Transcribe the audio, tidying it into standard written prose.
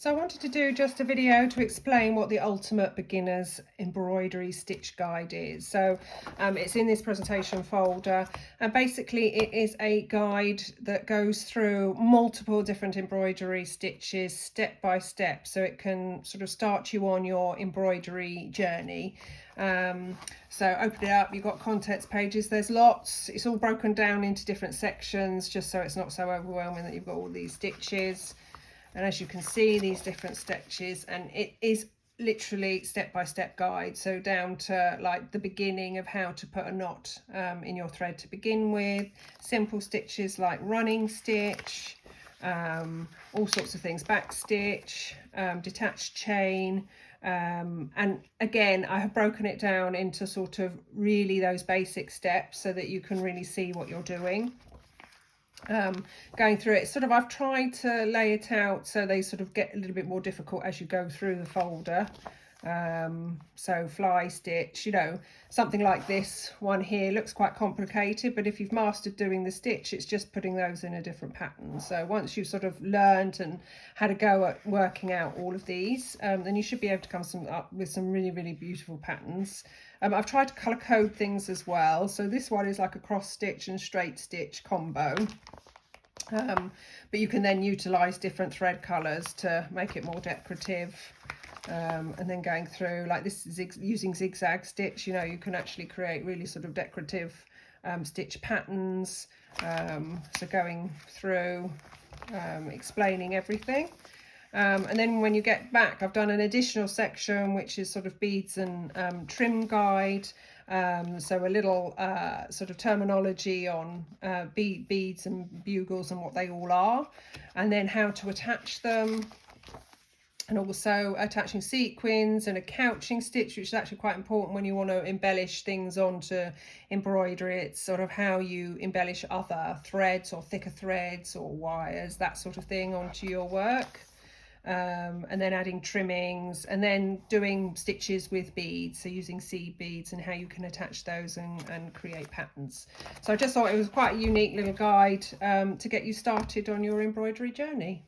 So I wanted to do just a video to explain what the ultimate beginner's embroidery stitch guide is. So it's in this presentation folder, and basically it is a guide that goes through multiple different embroidery stitches step by step, so it can sort of start you on your embroidery journey. So open it up, you've got contents pages, there's lots, it's all broken down into different sections just so it's not so overwhelming that you've got all these stitches. And as you can see, these different stitches, and it is literally step-by-step guide, so down to like the beginning of how to put a knot in your thread to begin with, simple stitches like running stitch, all sorts of things, back stitch, detached chain, and again I have broken it down into sort of really those basic steps so that you can really see what you're doing. Going through it, sort of I've tried to lay it out so they sort of get a little bit more difficult as you go through the folder. So fly stitch, you know, something like this one here looks quite complicated, but if you've mastered doing the stitch, it's just putting those in a different pattern. So once you've sort of learned and had a go at working out all of these, then you should be able to come up with some really beautiful patterns. I've tried to colour code things as well, so this one is like a cross stitch and straight stitch combo. But you can then utilise different thread colours to make it more decorative. And then going through like this, using zigzag stitch, you know, you can actually create really sort of decorative stitch patterns. So going through, explaining everything. And then when you get back, I've done an additional section which is sort of beads and trim guide. So a little sort of terminology on beads and bugles and what they all are, and then how to attach them, and also attaching sequins and a couching stitch, which is actually quite important when you want to embellish things onto embroidery. It's sort of how you embellish other threads or thicker threads or wires, that sort of thing, onto your work. And then adding trimmings, and then doing stitches with beads, so using seed beads and how you can attach those and create patterns. So I just thought it was quite a unique little guide to get you started on your embroidery journey.